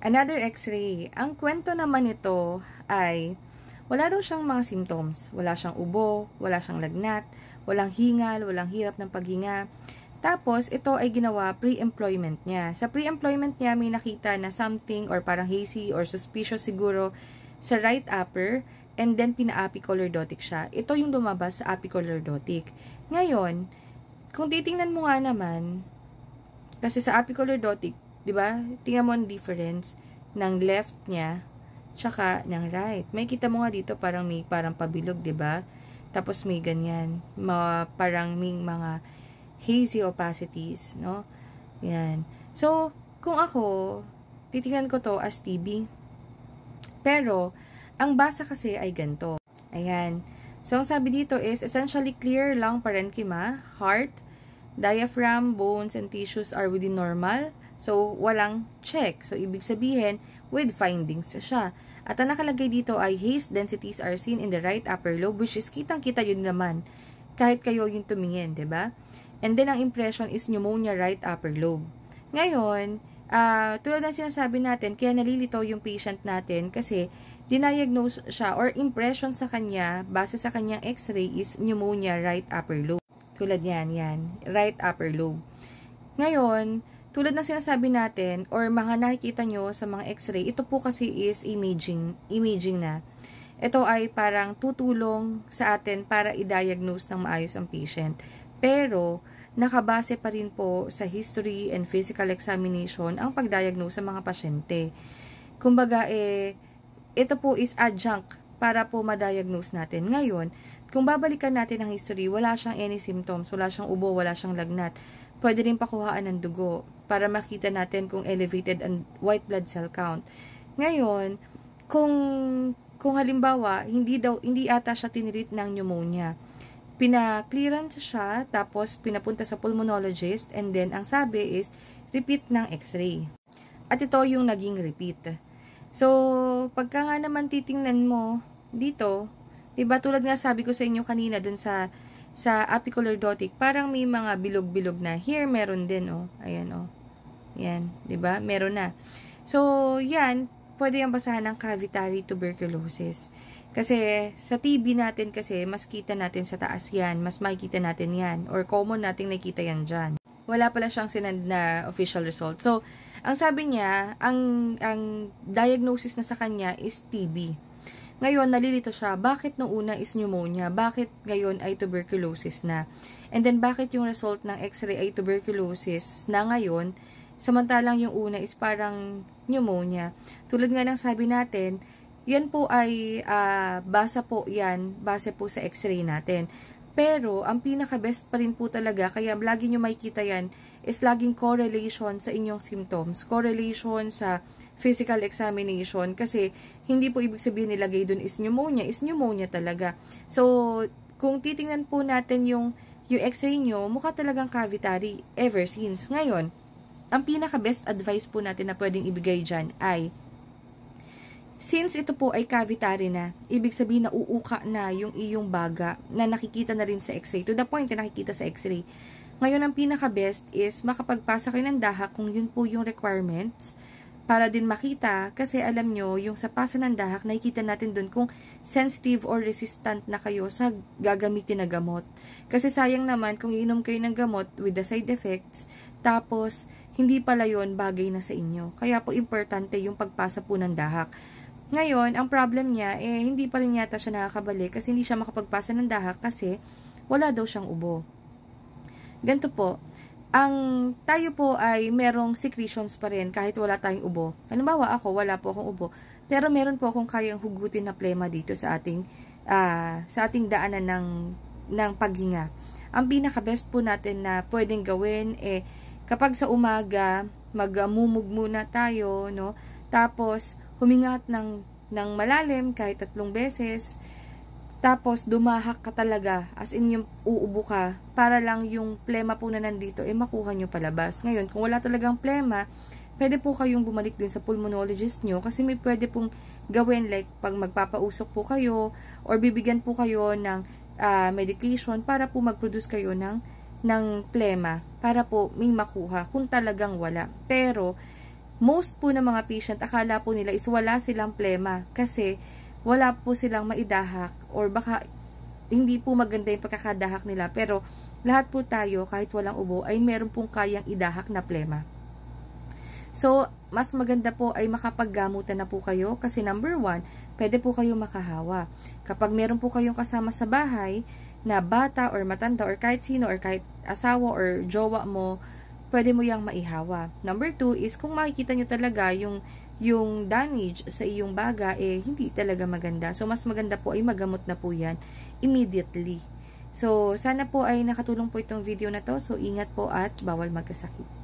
Another x-ray. Ang kwento naman nito ay wala daw siyang mga symptoms. Wala siyang ubo, wala siyang lagnat, walang hingal, walang hirap ng paghinga. Tapos, ito ay ginawa pre-employment niya. Sa pre-employment niya, may nakita na something or parang hazy or suspicious siguro sa right upper and then pina-apicolordotic siya. Ito yung lumabas sa apicolordotic. Ngayon, kung titingnan mo nga naman, kasi sa apicolordotic, di ba? Tingnan mo ang difference ng left niya tsaka ng right. May kita mo nga dito parang may parang pabilog, di ba? Tapos may ganyan, parang may mga hazy opacities, no? Yan. So, kung ako, titingnan ko to as TB. Pero, ang basa kasi ay ganito. Ayan. So, ang sabi dito is, essentially clear lung parenchyma, heart, diaphragm, bones, and tissues are within normal. So, walang check. So, ibig sabihin, with findings siya. At ang nakalagay dito ay haze densities are seen in the right upper lobe, which is kitang-kita yun naman. Kahit kayo yung tumingin, ba? Diba? And then, ang impression is pneumonia right upper lobe. Ngayon, tulad ng sinasabi natin, kaya nalilito yung patient natin kasi diniagnose siya or impression sa kanya, base sa kanyang x-ray is pneumonia right upper lobe. Tulad yan, right upper lobe. Ngayon, tulad ng sinasabi natin or mga nakikita nyo sa mga x-ray, ito po kasi is imaging na. Ito ay parang tutulong sa atin para i-diagnose ng maayos ang patient. Pero, nakabase pa rin po sa history and physical examination ang pag-diagnose sa mga pasyente. Kumbaga, ito po is adjunct para po ma-diagnose natin. Ngayon, kung babalikan natin ang history, wala siyang any symptoms, wala siyang ubo, wala siyang lagnat. Pwede rin pakuhaan ng dugo para makita natin kung elevated ang white blood cell count. Ngayon, kung halimbawa, hindi ata siya tinreat ng pneumonia. Pina-clearance siya, tapos pinapunta sa pulmonologist, and then ang sabi is, repeat ng x-ray. At ito yung naging repeat. So, pagka nga naman titingnan mo dito, diba tulad nga sabi ko sa inyo kanina dun sa apicolordotic, parang may mga bilog-bilog na. Here, meron din, oh. Ayan, oh. Yan, diba? Meron na. So, yan, pwede yung basahan ng cavitary tuberculosis. Kasi, sa TB natin kasi, mas kita natin sa taas yan. Mas makikita natin yan. Or common nating nakikita yan dyan. Wala pala siyang sinend na official result. So, ang sabi niya, ang diagnosis na sa kanya is TB. Ngayon, nalilito siya. Bakit nung una is pneumonia? Bakit ngayon ay tuberculosis na? And then, bakit yung result ng x-ray ay tuberculosis na ngayon, samantalang yung una is parang pneumonia? Tulad nga ng sabi natin, yan po ay base po sa x-ray natin. Pero, ang pinaka-best pa rin po talaga, kaya lagi nyo makikita yan, is laging correlation sa inyong symptoms. Correlation sa physical examination. Kasi, hindi po ibig sabihin nilagay dun is pneumonia talaga. So, kung titingnan po natin yung x-ray nyo, mukha talagang cavitary ever since. Ngayon, ang pinaka-best advice po natin na pwedeng ibigay dyan ay, since ito po ay cavitary na, ibig sabihin na uuka na yung iyong baga na nakikita na rin sa x-ray. To the point na nakikita sa x-ray. Ngayon, ang pinaka-best is makapagpasa kayo ng dahak kung yun po yung requirements para din makita. Kasi alam nyo, yung sa pasa ng dahak, nakikita natin dun kung sensitive or resistant na kayo sa gagamitin na gamot. Kasi sayang naman kung iinom kayo ng gamot with the side effects, tapos hindi pala yun bagay na sa inyo. Kaya po importante yung pagpasa po ng dahak. Ngayon, ang problem niya, hindi pa rin yata siya nakakabalik kasi hindi siya makapagpasa ng dahak kasi wala daw siyang ubo. Ganito po, tayo po ay merong secretions pa rin kahit wala tayong ubo. Halimbawa ako, wala po akong ubo. Pero meron po akong kayang hugutin na plema dito sa ating daanan ng paghinga. Ang pinaka-best po natin na pwedeng gawin, kapag sa umaga, magmumug muna tayo, no? Tapos, humingat ng malalim kahit 3 beses. Tapos, dumahak ka talaga. As in, yung uubo ka. Para lang yung plema po na nandito, makuha nyo palabas. Ngayon, kung wala talagang plema, pwede po kayong bumalik din sa pulmonologist nyo. Kasi may pwede pong gawin. Like, pag magpapausok po kayo, or bibigyan po kayo ng medication para po mag-produce kayo ng plema. Para po may makuha kung talagang wala. Pero, most po ng mga patient, akala po nila is wala silang plema kasi wala po silang maidahak or baka hindi po maganda yung pagkakadahak nila. Pero lahat po tayo, kahit walang ubo, ay meron pong kayang idahak na plema. So, mas maganda po ay makapaggamutan na po kayo kasi number 1, pwede po kayo makahawa. Kapag meron po kayong kasama sa bahay na bata or matanda or kahit sino or kahit asawa or jowa mo, pwede mo yang maihawa. Number 2 is kung makikita nyo talaga yung damage sa iyong baga, hindi talaga maganda. So, mas maganda po ay magamot na po yan immediately. So, sana po ay nakatulong po itong video na to. So, ingat po at bawal magkasakit.